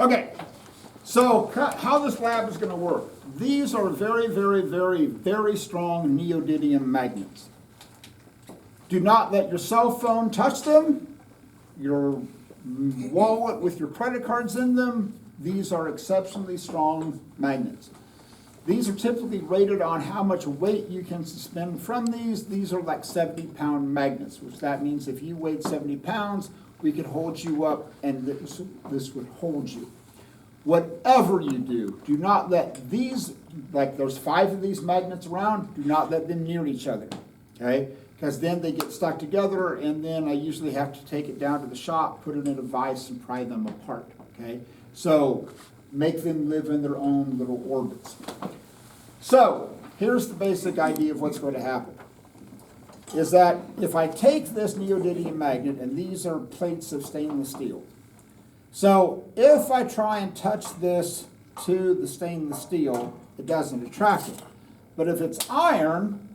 Okay, so how this lab is going to work. These are very, very, very, very strong neodymium magnets. Do not let your cell phone touch them, your wallet with your credit cards in them. These are exceptionally strong magnets. These are typically rated on how much weight you can suspend from these. These are like 70-pound magnets, which that means if you weighed 70 pounds, we could hold you up and this would hold you. Whatever you do, do not let these, like there's 5 of these magnets around, do not let them near each other, okay? Because then they get stuck together, and then I usually have to take it down to the shop, put it in a vise, and pry them apart, okay? So make them live in their own little orbits. So here's the basic idea of what's going to happen. Is that if I take this neodymium magnet, and these are plates of stainless steel, so if I try and touch this to the stainless steel, it doesn't attract it. But if it's iron,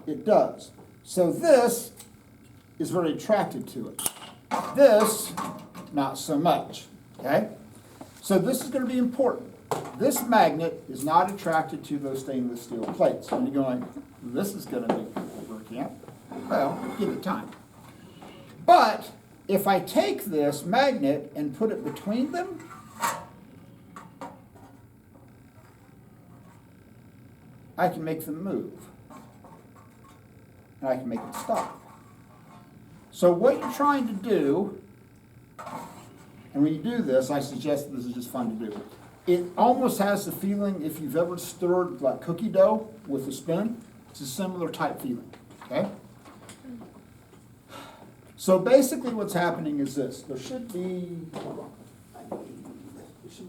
it does. So this is very attracted to it. This, not so much, okay? So this is going to be important. This magnet is not attracted to those stainless steel plates. And you're going, this is going to be over, can't? Well, give it time. But if I take this magnet and put it between them, I can make them move. And I can make it stop. So what you're trying to do, and when you do this, I suggest this is just fun to do. It almost has the feeling, if you've ever stirred like cookie dough with a spoon, it's a similar type feeling, okay? So basically what's happening is this. There should be, a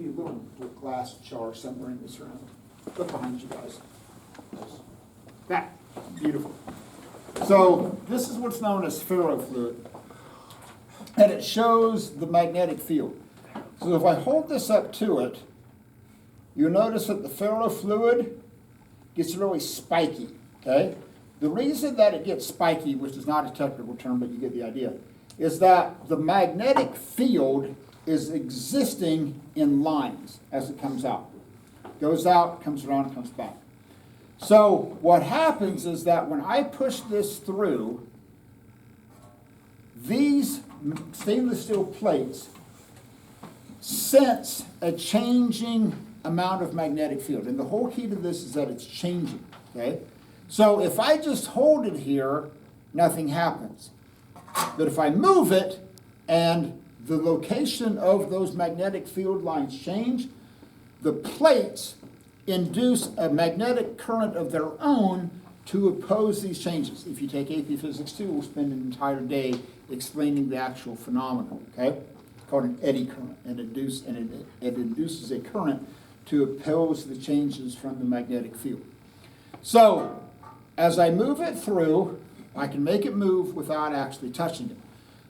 little glass jar somewhere in this room. Look behind you guys. That, beautiful. So this is what's known as ferrofluid. And it shows the magnetic field. So if I hold this up to it, you'll notice that the ferrofluid gets really spiky, okay? The reason that it gets spiky, which is not a technical term, but you get the idea, is that the magnetic field is existing in lines as it comes out. Goes out, comes around, comes back. So what happens is that when I push this through, these stainless steel plates sense a changing amount of magnetic field. And the whole key to this is that it's changing, okay? So if I just hold it here, nothing happens. But if I move it and the location of those magnetic field lines change, the plates induce a magnetic current of their own to oppose these changes. If you take AP Physics 2, we'll spend an entire day explaining the actual phenomenon, okay? It's called an eddy current, and it induces a current to oppose the changes from the magnetic field. So, as I move it through, I can make it move without actually touching it.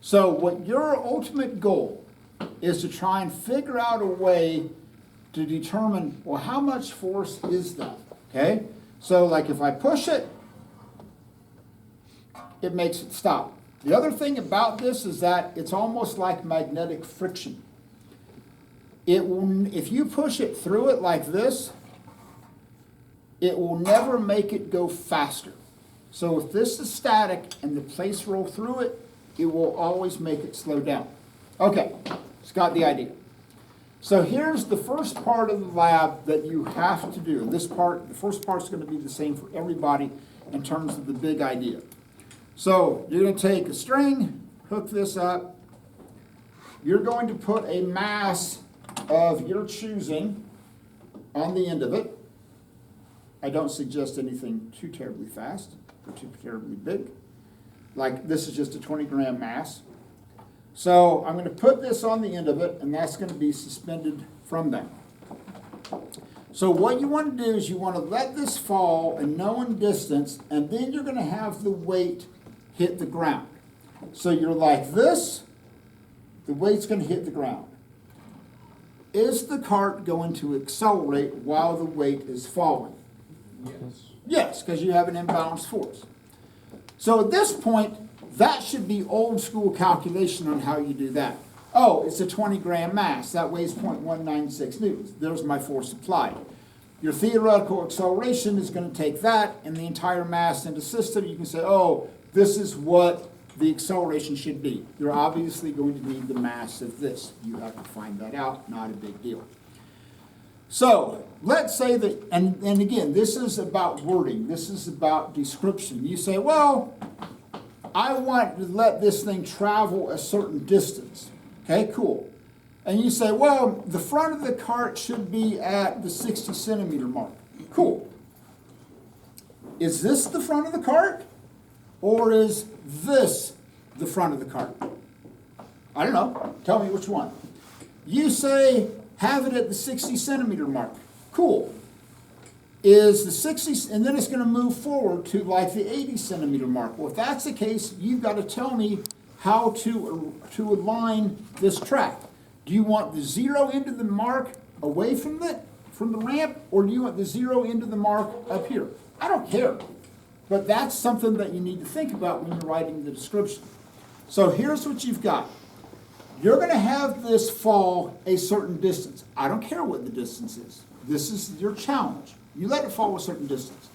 So what your ultimate goal is to try and figure out a way to determine, well, how much force is that, okay? So like if I push it, it makes it stop. The other thing about this is that it's almost like magnetic friction. It will, if you push it through it like this, it will never make it go faster. So if this is static and the plates roll through it, it will always make it slow down. Okay, it's got the idea. So here's the first part of the lab that you have to do. This part, the first part is going to be the same for everybody in terms of the big idea. So you're going to take a string, hook this up. You're going to put a mass of your choosing on the end of it. I don't suggest anything too terribly fast or too terribly big. Like this is just a 20-gram mass. So I'm going to put this on the end of it, and that's going to be suspended from that. So what you want to do is you want to let this fall a known distance, and then you're going to have the weight hit the ground. So you're like this, the weight's going to hit the ground. Is the cart going to accelerate while the weight is falling? Yes. Yes, because you have an imbalanced force. So at this point, that should be old school calculation on how you do that. Oh, it's a 20-gram mass. That weighs 0.196 newtons. There's my force applied. Your theoretical acceleration is going to take that and the entire mass into system. You can say, oh, this is what the acceleration should be. You're obviously going to need the mass of this. You have to find that out. Not a big deal. So let's say that, and again, this is about wording. This is about description. You say, well, I want to let this thing travel a certain distance. Okay, cool. And you say, well, the front of the cart should be at the 60 centimeter mark. Cool. Is this the front of the cart? Or is this the front of the cart? I don't know. Tell me which one. You say, have it at the 60 centimeter mark. Cool. Is the 60, and then it's going to move forward to like the 80 centimeter mark. Well, if that's the case, you've got to tell me how to align this track. Do you want the 0 end of the mark away from the ramp, or do you want the 0 end of the mark up here? I don't care. But that's something that you need to think about when you're writing the description. So here's what you've got. You're going to have this fall a certain distance. I don't care what the distance is. This is your challenge. You let it fall a certain distance.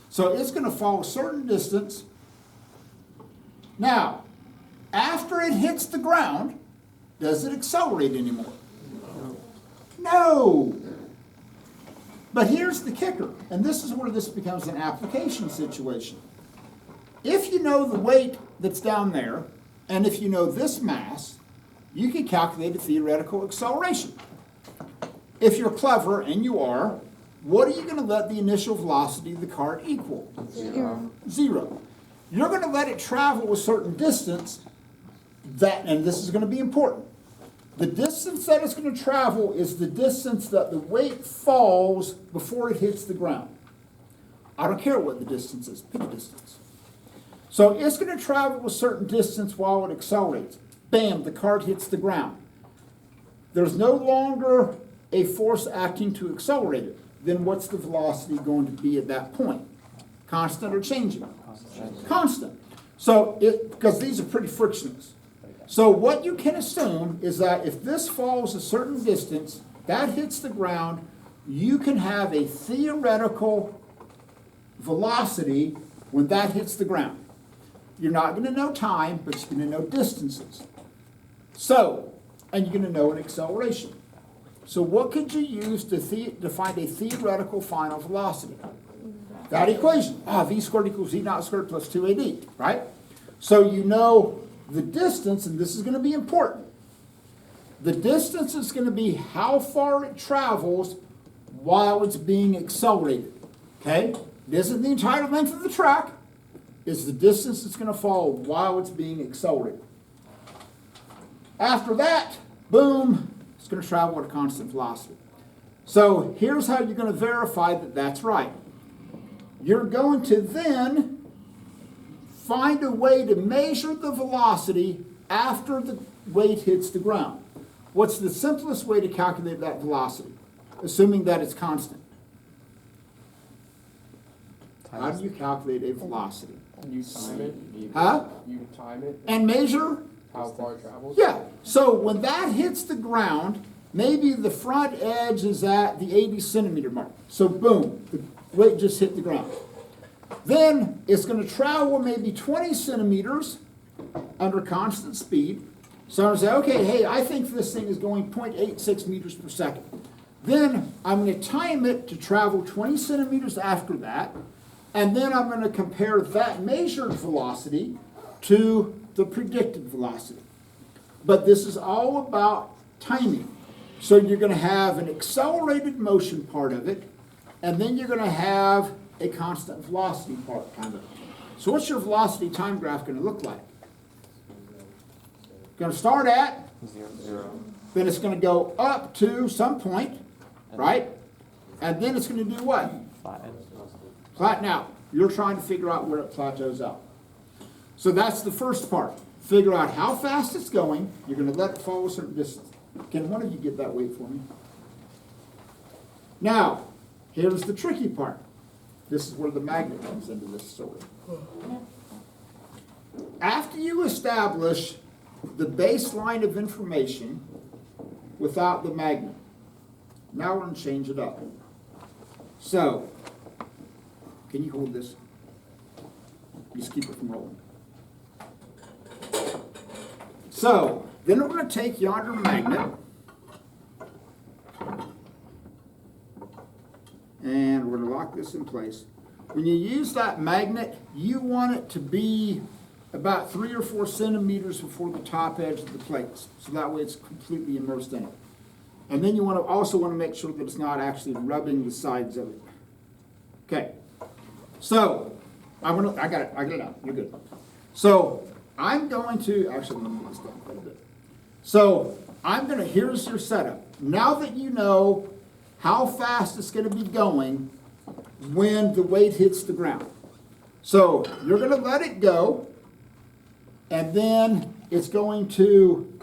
So it's going to fall a certain distance. Now, after it hits the ground, does it accelerate anymore? No. But here's the kicker, and this is where this becomes an application situation. If you know the weight that's down there, and if you know this mass, you can calculate a theoretical acceleration. If you're clever, and you are, what are you going to let the initial velocity of the cart equal? 0. You're going to let it travel a certain distance, and this is going to be important. The distance that it's going to travel is the distance that the weight falls before it hits the ground. I don't care what the distance is, pick a distance. So it's going to travel a certain distance while it accelerates. Bam, the cart hits the ground. There's no longer a force acting to accelerate it. Then what's the velocity going to be at that point? Constant or changing? Constant. So because these are pretty frictionless. So what you can assume is that if this falls a certain distance, that hits the ground, you can have a theoretical velocity when that hits the ground. You're not going to know time, but you're going to know distances. So, and you're going to know an acceleration. So what could you use to find a theoretical final velocity? That equation. V squared equals E naught squared plus 2AD, right? So you know the distance, and this is going to be important. The distance is going to be how far it travels while it's being accelerated. Okay? It isn't the entire length of the track. It's the distance it's going to fall while it's being accelerated. After that, boom, it's going to travel at a constant velocity. So here's how you're going to verify that that's right. You're going to then find a way to measure the velocity after the weight hits the ground. What's the simplest way to calculate that velocity, assuming that it's constant? How do you calculate a velocity? You time it. Huh? You time it. And measure? How far it travels. Yeah. So when that hits the ground, maybe the front edge is at the 80 centimeter mark. So boom, the weight just hit the ground. Then it's going to travel maybe 20 centimeters under constant speed. So I'm going to say, okay, hey, I think this thing is going 0.86 meters per second. Then I'm going to time it to travel 20 centimeters after that. And then I'm going to compare that measured velocity to the predicted velocity. But this is all about timing. So you're going to have an accelerated motion part of it, and then you're going to have a constant velocity part of it. So what's your velocity time graph going to look like? Going to start at 0. Then it's going to go up to some point, right? And then it's going to do what? Flatten out. You're trying to figure out where it plateaus out. So that's the first part. Figure out how fast it's going. You're going to let it fall a certain distance. Can one of you get that weight for me? Now, here's the tricky part. This is where the magnet comes into this story. After you establish the baseline of information without the magnet. Now we're going to change it up. So, can you hold this? Just keep it from rolling. So, then we're going to take yonder magnet, and we're going to lock this in place. When you use that magnet, you want it to be about 3 or 4 centimeters before the top edge of the plates, so that way it's completely immersed in it. And then you also want to make sure that it's not actually rubbing the sides of it. Okay, so I got it out. You're good. So I'm going to actually let me move this down quite a bit. So here's your setup. Now that you know how fast it's going to be going when the weight hits the ground. So you're going to let it go, and then it's going to,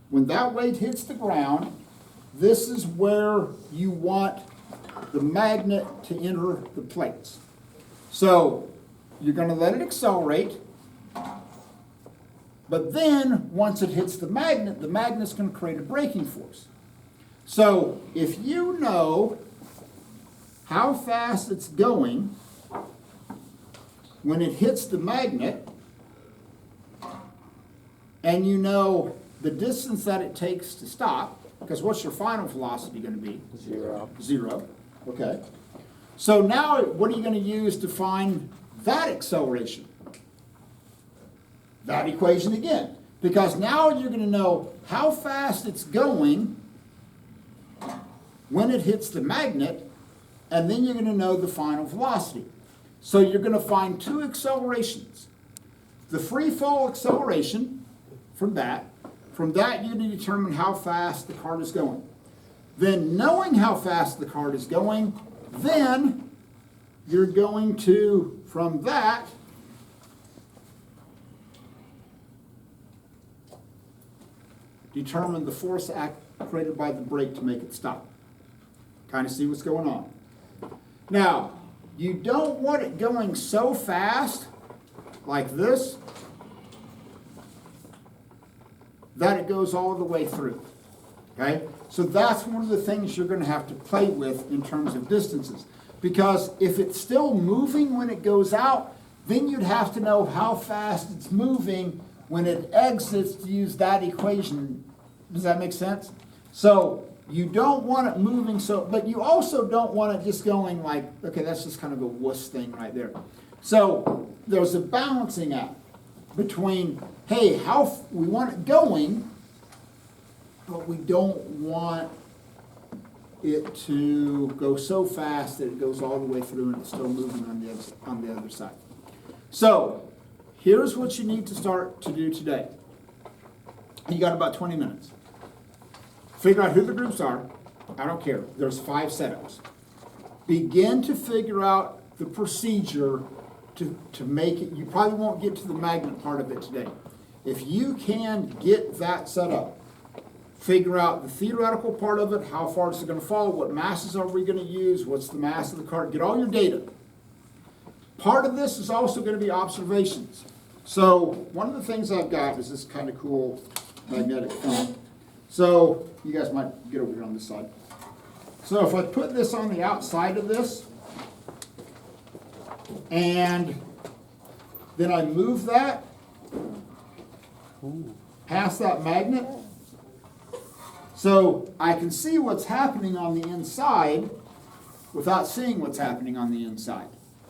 when that weight hits the ground, this is where you want the magnet to enter the plates. So you're going to let it accelerate, but then once it hits the magnet's going to create a braking force. So if you know how fast it's going when it hits the magnet, and you know the distance that it takes to stop, because what's your final velocity going to be? 0. 0. Okay. So now what are you going to use to find that acceleration? That equation again. Because now you're going to know how fast it's going when it hits the magnet, and then you're going to know the final velocity. So you're going to find 2 accelerations. The free fall acceleration from that you need to determine how fast the cart is going. Then knowing how fast the cart is going, then you're going to, from that, determine the force created by the brake to make it stop. Kind of see what's going on. Now, you don't want it going so fast, like this, that it goes all the way through. Okay? So that's one of the things you're going to have to play with in terms of distances. Because if it's still moving when it goes out, then you'd have to know how fast it's moving when it exits to use that equation. Does that make sense? So you don't want it moving but you also don't want it just going like, okay, that's just kind of a wuss thing right there. So there's a balancing act between, hey, we want it going, but we don't want it to go so fast that it goes all the way through and it's still moving on the other side. So here's what you need to start to do today. You got about 20 minutes. Figure out who the groups are. I don't care. There's 5 setups. Begin to figure out the procedure to make it. You probably won't get to the magnet part of it today. If you can get that set up, figure out the theoretical part of it, how far is it going to fall, what masses are we going to use, what's the mass of the cart, get all your data. Part of this is also going to be observations. So one of the things I've got is this kind of cool magnetic film. So you guys might get over here on this side. So if I put this on the outside of this, and then I move that past that magnet, so I can see what's happening on the inside without seeing what's happening on the inside.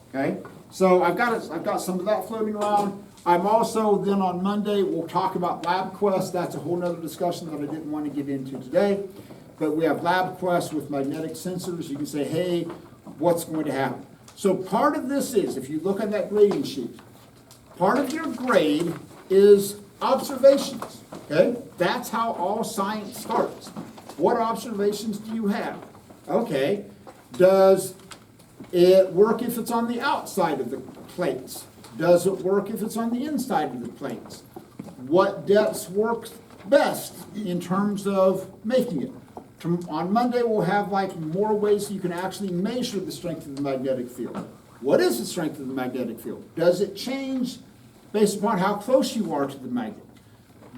Okay? So I've got some of that floating around. I'm also, then on Monday, we'll talk about LabQuest. That's a whole nother discussion that I didn't want to get into today. But we have LabQuest with magnetic sensors. You can say, hey, what's going to happen? So part of this is, if you look at that grading sheet, part of your grade is observations. Okay? That's how all science starts. What observations do you have? Okay. Does it work if it's on the outside of the plates? Does it work if it's on the inside of the plates? What depths work best in terms of making it? On Monday, we'll have more ways you can actually measure the strength of the magnetic field. What is the strength of the magnetic field? Does it change based upon how close you are to the magnet.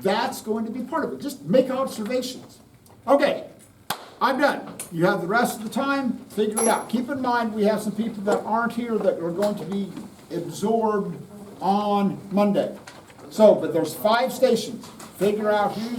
That's going to be part of it. Just make observations. Okay, I'm done. You have the rest of the time, figure it out. Keep in mind, we have some people that aren't here that are going to be absorbed on Monday. So, but there's 5 stations. Figure out who's